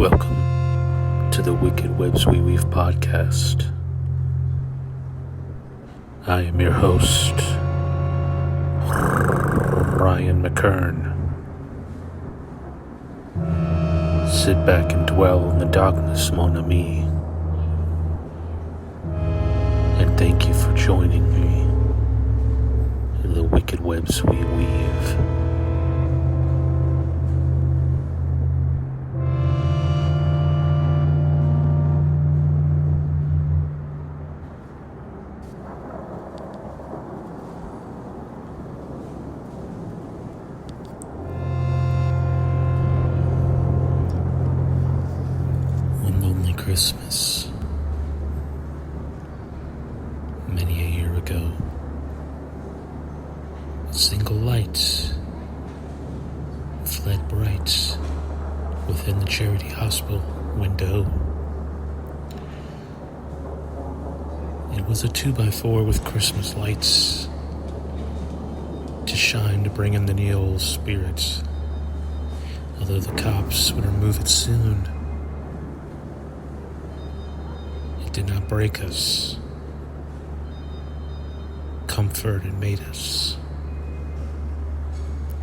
Welcome to the Wicked Webs We Weave podcast. I am your host, Ryan McKern. Sit back and dwell in the darkness, mon ami. And thank you for joining me in the Wicked Webs We Weave. Christmas, many a year ago, a single light fled bright within the Charity Hospital window. It was a 2x4 with Christmas lights to shine to bring in the Neil spirits, although the cops would remove it soon. Did not break us, comfort and made us.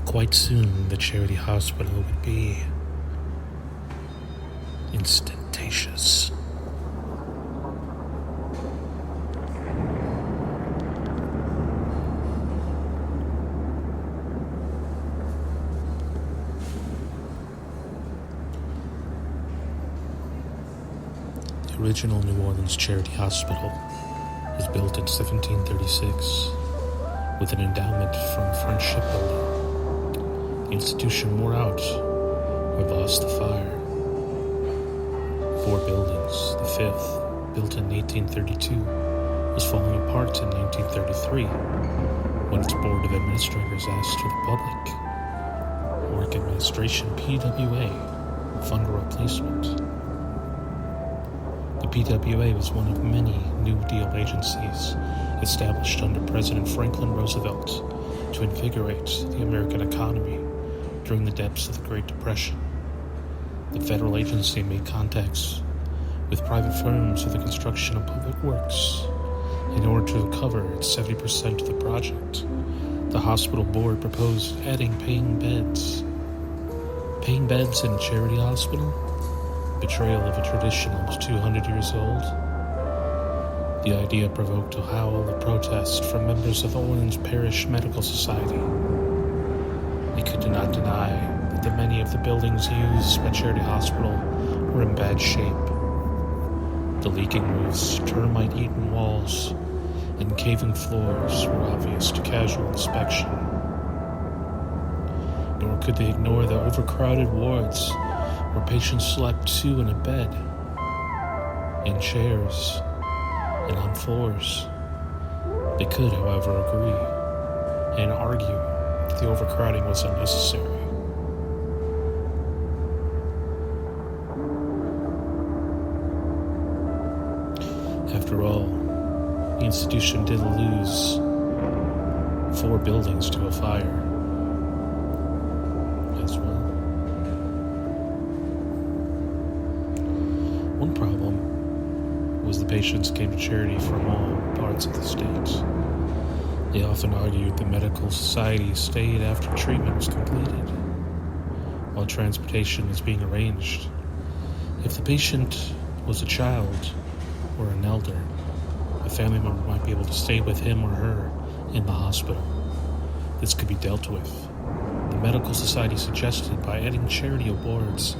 Quite soon the Charity Hospital would be ostentatious. The original New Orleans Charity Hospital was built in 1736 with an endowment from French shipbuilder. The institution wore out or lost the fire. 4 buildings, the 5th, built in 1832, was falling apart in 1933 when its board of administrators asked for the public Work Administration PWA fund a replacement. The PWA was one of many New Deal agencies established under President Franklin Roosevelt to invigorate the American economy during the depths of the Great Depression. The federal agency made contacts with private firms for the construction of public works in order to cover its 70% of the project. The hospital board proposed adding paying beds. Paying beds in a charity hospital? Betrayal of a tradition almost 200 years old. The idea provoked a howl of protest from members of the Orange Parish Medical Society. They could not deny that the many of the buildings used by Charity Hospital were in bad shape. The leaking roofs, termite-eaten walls, and caving floors were obvious to casual inspection. Nor could they ignore the overcrowded wards where patients slept 2 in a bed, in chairs, and on floors. They could, however, agree and argue that the overcrowding was unnecessary. After all, the institution did lose 4 buildings to a fire as well. One problem was the patients came to Charity from all parts of the state. They often argued the medical society stayed after treatment was completed, while transportation was being arranged. If the patient was a child or an elder, a family member might be able to stay with him or her in the hospital. This could be dealt with. The medical society suggested by adding charity awards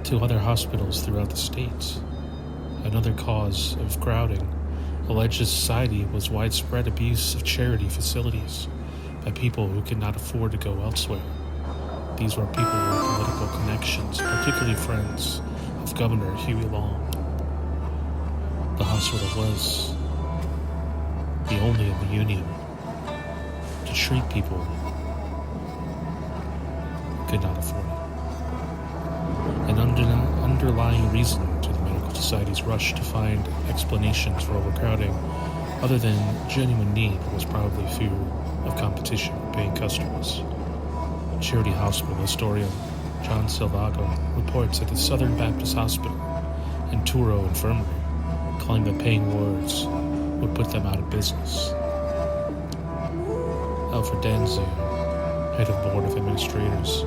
to other hospitals throughout the state. Another cause of crowding alleged the society was widespread abuse of charity facilities by people who could not afford to go elsewhere. These were people with political connections, particularly friends of Governor Huey Long. The hospital was the only in the Union to treat people who could not afford it. An underlying reason to the medical society's rush to find explanations for overcrowding, other than genuine need, was probably fear of competition with paying customers. Charity Hospital historian John Silvago, reports at the Southern Baptist Hospital and Truro Infirmary, claimed that paying wards would put them out of business. Alfred Danziger, head of Board of Administrators,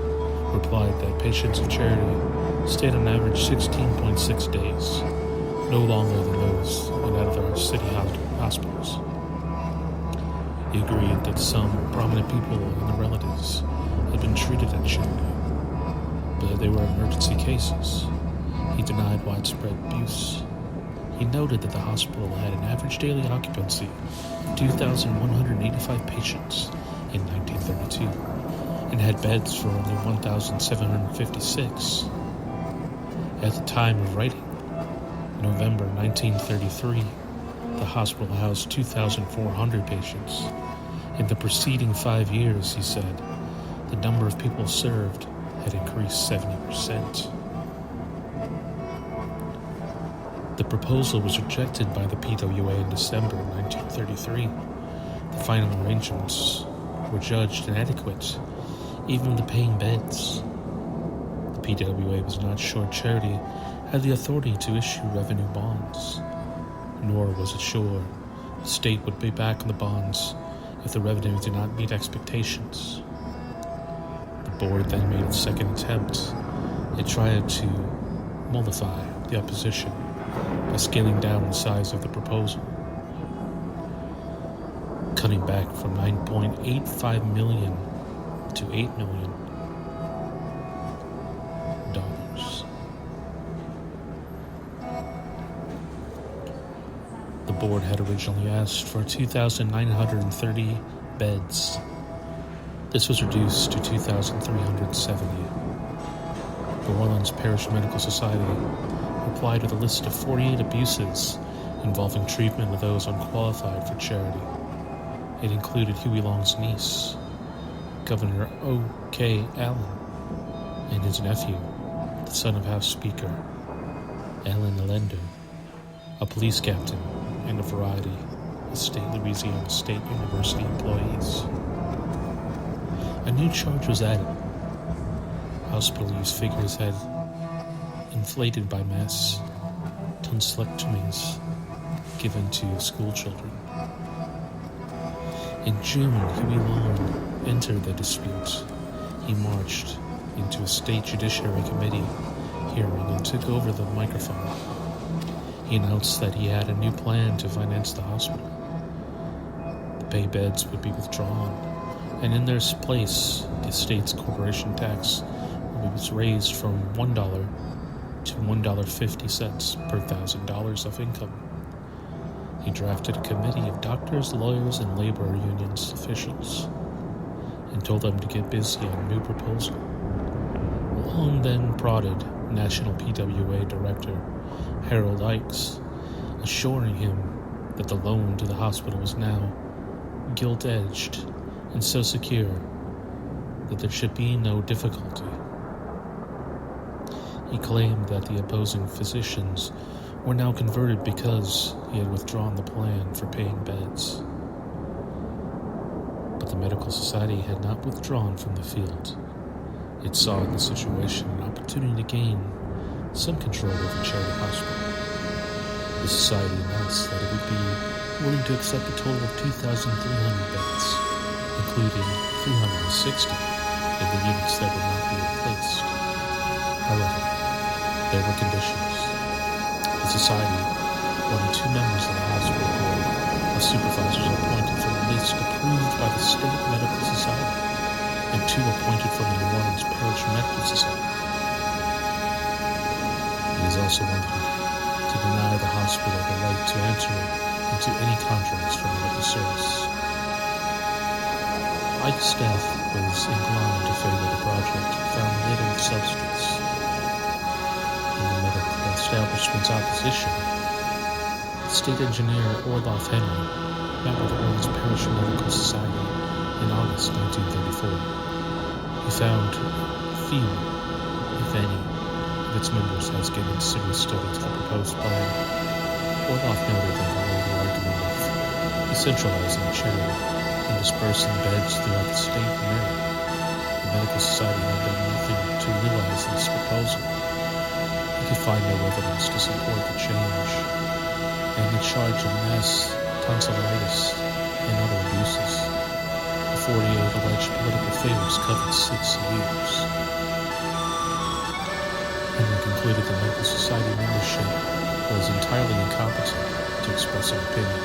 replied that patients of charity stayed on average 16.6 days, no longer than those in other city hospitals. He agreed that some prominent people and their relatives had been treated at charity, but that they were emergency cases. He denied widespread abuse. He noted that the hospital had an average daily occupancy of 2,185 patients in 1932 and had beds for only 1,756. At the time of writing, November 1933, the hospital housed 2,400 patients. In the preceding 5 years, he said, the number of people served had increased 70%. The proposal was rejected by the PWA in December 1933. The final arrangements were judged inadequate, even the paying beds. The PWA was not sure charity had the authority to issue revenue bonds, nor was it sure the state would pay back on the bonds if the revenue did not meet expectations. The board then made its second attempt. It tried to mollify the opposition by scaling down the size of the proposal, cutting back from $9.85 million to $8 million. The board had originally asked for 2,930 beds. This was reduced to 2,370. New Orleans Parish Medical Society replied with a list of 48 abuses involving treatment of those unqualified for charity. It included Huey Long's niece, Governor O.K. Allen, and his nephew, the son of House Speaker Allen Allender, a police captain, and a variety of Louisiana State University employees. A new charge was added. Hospital use figures had inflated by mass tonsillectomies given to school children. In June, Huey Long entered the dispute. He marched into a state judiciary committee hearing and took over the microphone. He announced that he had a new plan to finance the hospital. The pay beds would be withdrawn, and in their place, the state's corporation tax was raised from $1 to $1.50 per $1,000 of income. He drafted a committee of doctors, lawyers, and labor unions officials and told them to get busy on a new proposal. Long then prodded National PWA Director Harold Ikes, assuring him that the loan to the hospital was now gilt-edged and so secure that there should be no difficulty. He claimed that the opposing physicians were now converted because he had withdrawn the plan for paying beds. But the medical society had not withdrawn from the field. It saw in the situation an opportunity to gain some control over Charity Hospital. The society announced that it would be willing to accept a total of 2,300 beds, including 360 in the units that would not be replaced. However, there were conditions. The society wanted 2 members of the hospital board of supervisors appointed from a list approved by the State Medical Society and 2 appointed from the New Orleans Parish Medical Society. It is also wanted to deny the hospital the right to enter into any contracts for medical service. Ike's staff was inclined to favor the project, found little substance in the medical establishment's opposition. State engineer Orloff Henry met with the Orleans Parish Medical Society in August 1934. He found few, if any, of its members has given serious study to the proposed plan. Orloff noted that although the argument of decentralizing charity and dispersing beds throughout the state merit, the medical society had done nothing to realize criticize this proposal. He could find no evidence to support the change, and the charge of mass tonsillitis and other abuses. The 48 alleged political favors covered 6 years. Henry concluded the medical society membership was entirely incompetent to express an opinion.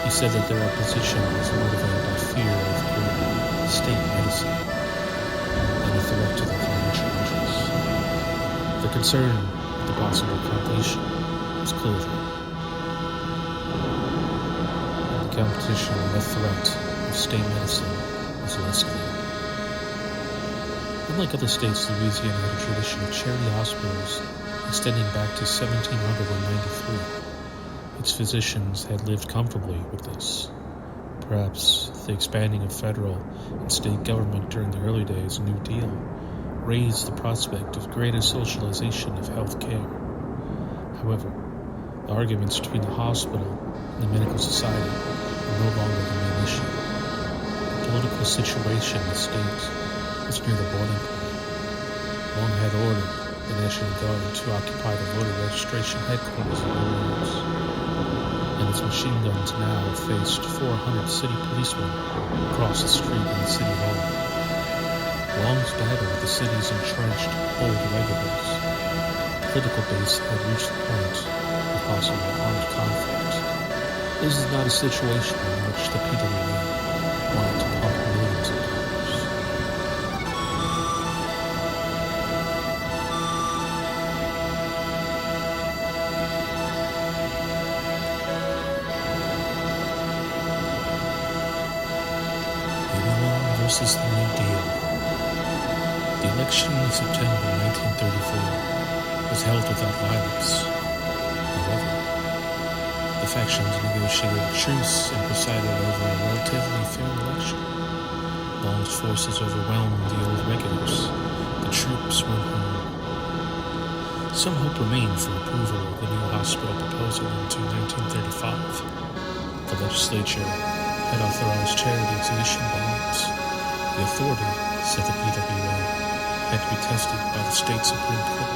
He said that their opposition was motivated by fear of, quote, state medicine and a threat to their financial interests. The concern with the possible completion was clear. The competition and the threat of state medicine was less clear. Unlike other states, Louisiana had a tradition of charity hospitals extending back to 1793. Its physicians had lived comfortably with this. Perhaps the expanding of federal and state government during the early days of the New Deal raised the prospect of greater socialization of health care. However, the arguments between the hospital and the medical society were no longer the main issue. The political situation in the state was near the boiling point. Long had ordered the National Guard to occupy the voter registration headquarters in New Orleans, and its machine guns now faced 400 city policemen across the street in the city hall. Long's battle with the city's entrenched old regulars. The political base had reached the point of possible armed conflict. This is not a situation in which the PWA wanted to pump millions of dollars. Versus the New Deal. The election of September 1934 was held without violence. However, the factions negotiated a truce and presided over a relatively fair election. Long's forces overwhelmed the old regulars. The troops went home. Some hope remained for approval of the new hospital proposal into 1935. The legislature had authorized charity to issue bonds. The authority, said the PWA, had to be tested by the state Supreme Court.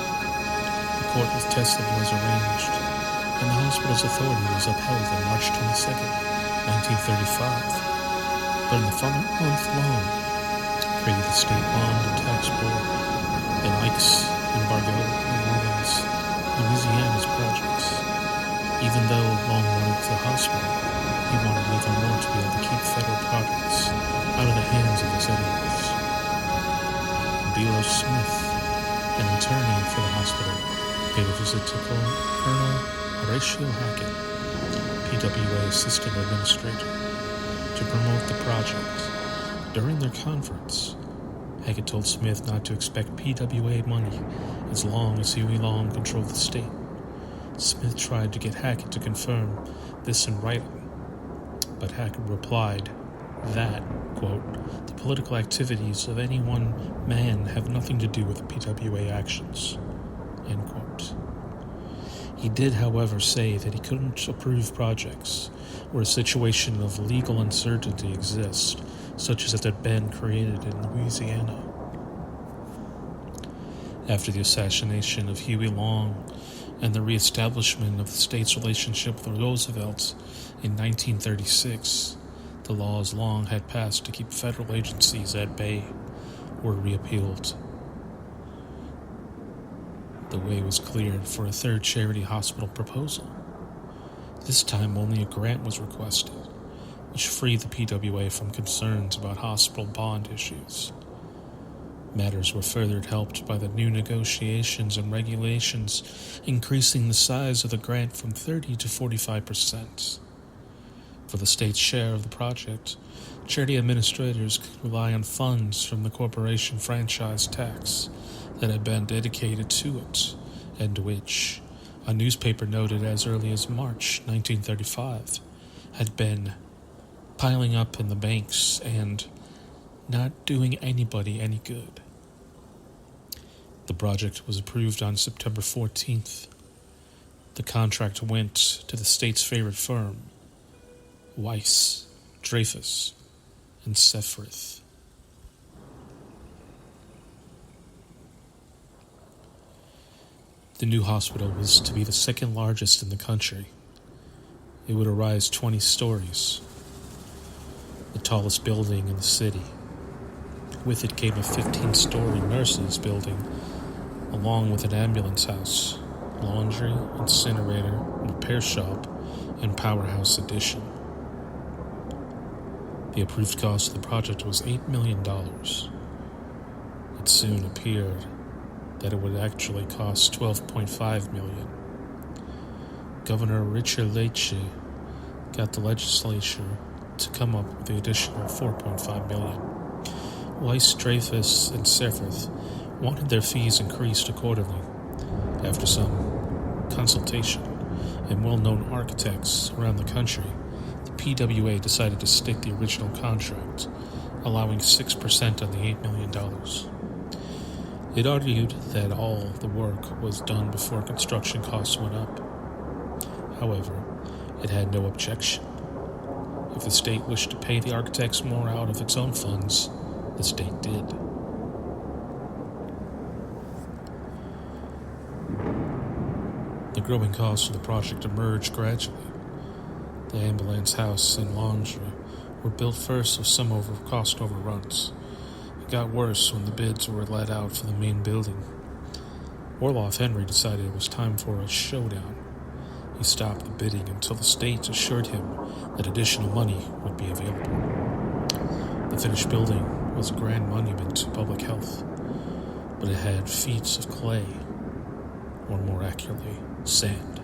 The court was tested and was arranged, and the hospital's authority was upheld on March 22, 1935. But in the following month long, created the State Bond and Tax Board, and Ike's embargo in Orleans, Louisiana's projects. Even though Long wanted the hospital, he wanted even more to be able to keep federal projects out of the hands of his enemies. Belos Smith, an attorney for the hospital, paid a visit to Colonel Horatio Hackett, PWA Assistant Administrator, to promote the project. During their conference, Hackett told Smith not to expect PWA money as long as Huey Long controlled the state. Smith tried to get Hackett to confirm this in writing, but Hackett replied that, quote, the political activities of any one man have nothing to do with the PWA actions, end quote. He did, however, say that he couldn't approve projects where a situation of legal uncertainty exists, such as that had been created in Louisiana. After the assassination of Huey Long and the reestablishment of the state's relationship with Roosevelt in 1936, the laws Long had passed to keep federal agencies at bay were repealed. The way was cleared for a third charity hospital proposal. This time only a grant was requested, which freed the PWA from concerns about hospital bond issues. Matters were further helped by the new negotiations and regulations increasing the size of the grant from 30 to 45%. For the state's share of the project, charity administrators could rely on funds from the corporation franchise tax that had been dedicated to it, and which, a newspaper noted as early as March 1935, had been piling up in the banks and not doing anybody any good. The project was approved on September 14th. The contract went to the state's favorite firm, Weiss, Dreyfus, and Sefrith. The new hospital was to be the second largest in the country. It would rise 20 stories, the tallest building in the city. With it came a 15-story nurses' building, along with an ambulance house, laundry, incinerator, repair shop, and powerhouse addition. The approved cost of the project was $8 million. It soon appeared that it would actually cost $12.5 million. Governor Richard Leitch got the legislature to come up with the additional $4.5 million. Weiss, Dreyfus, and Seifert wanted their fees increased accordingly. After some consultation and well-known architects around the country, the PWA decided to stick the original contract, allowing 6% on the $8 million. It argued that all the work was done before construction costs went up. However, it had no objection. If the state wished to pay the architects more out of its own funds, the state did. The growing costs of the project emerged gradually. The ambulance house and laundry were built first with some cost overruns. It got worse when the bids were let out for the main building. Orloff Henry decided it was time for a showdown. He stopped the bidding until the state assured him that additional money would be available. The finished building was a grand monument to public health, but it had feet of clay, or more accurately, sand.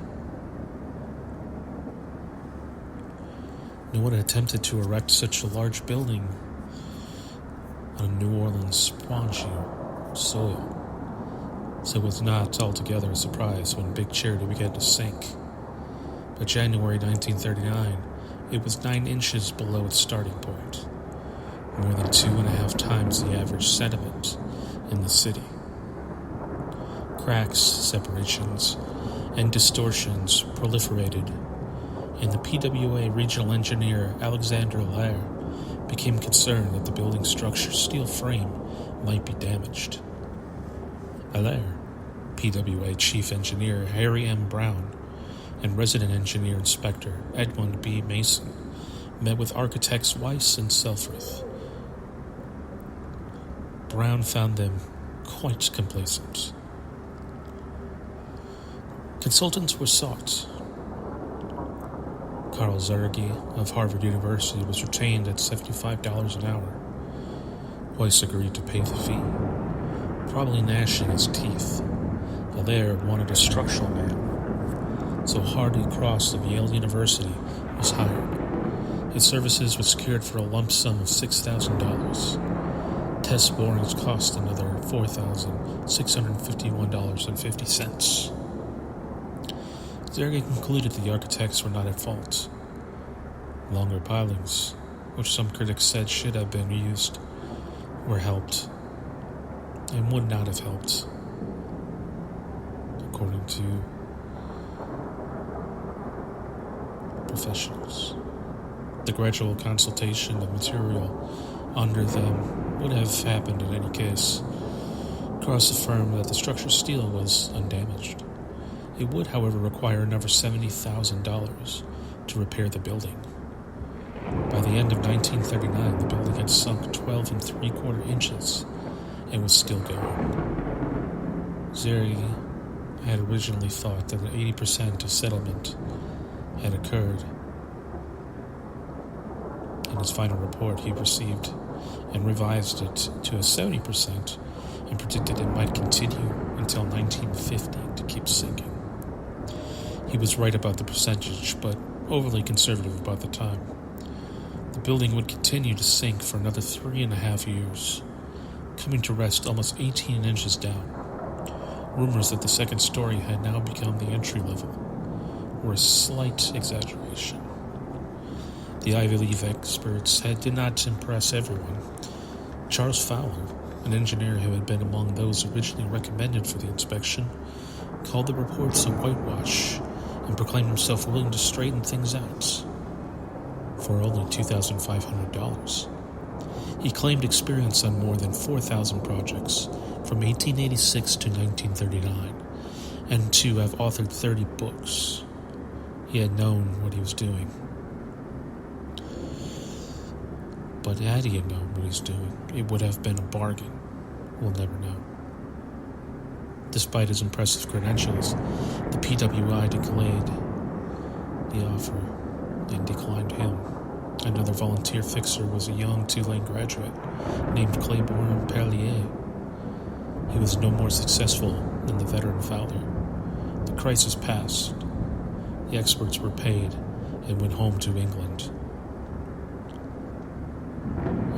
No one had attempted to erect such a large building on New Orleans' spongy soil, so it was not altogether a surprise when Big Charity began to sink. By January 1939, it was 9 inches below its starting point, more than 2.5 times the average sediment in the city. Cracks, separations, and distortions proliferated, and the PWA regional engineer Alexander Allaire became concerned that the building structure's steel frame might be damaged. Allaire, PWA chief engineer Harry M. Brown, and resident engineer inspector Edmund B. Mason met with architects Weiss and Seifert. Brown found them quite complacent. Consultants were sought. Carl Zerge of Harvard University was retained at $75 an hour. Weiss agreed to pay the fee, probably gnashing his teeth. Allaire wanted a structural man, so Hardy Cross of Yale University was hired. His services were secured for a lump sum of $6,000. Test borings cost another $4,651.50. Zerge concluded the architects were not at fault. Longer pilings, which some critics said should have been used, were helped and would not have helped, according to professionals. The gradual consultation of material under them would have happened in any case. Cross affirmed that the structure's steel was undamaged. It would, however, require another $70,000 to repair the building. By the end of 1939, the building had sunk 12 3/4 inches and was still going. Zerge had originally thought that 80% of settlement had occurred. In his final report, he received and revised it to a 70% and predicted it might continue until 1950 to keep sinking. He was right about the percentage, but overly conservative about the time. The building would continue to sink for another 3.5 years, coming to rest almost 18 inches down. Rumors that the second story had now become the entry level were a slight exaggeration. The Ivy League experts did not impress everyone. Charles Fowler, an engineer who had been among those originally recommended for the inspection, called the reports a whitewash and proclaimed himself willing to straighten things out for only $2,500. He claimed experience on more than 4,000 projects from 1886 to 1939 and to have authored 30 books. He had known what he was doing. But had he known what he was doing, it would have been a bargain. We'll never know. Despite his impressive credentials, the PWI declared the offer and declined him. Another volunteer fixer was a young Tulane graduate named Claiborne Perlier. He was no more successful than the veteran Fowler. The crisis passed. The experts were paid and went home to England.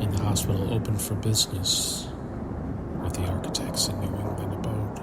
And the hospital opened for business with the architects in New England abode.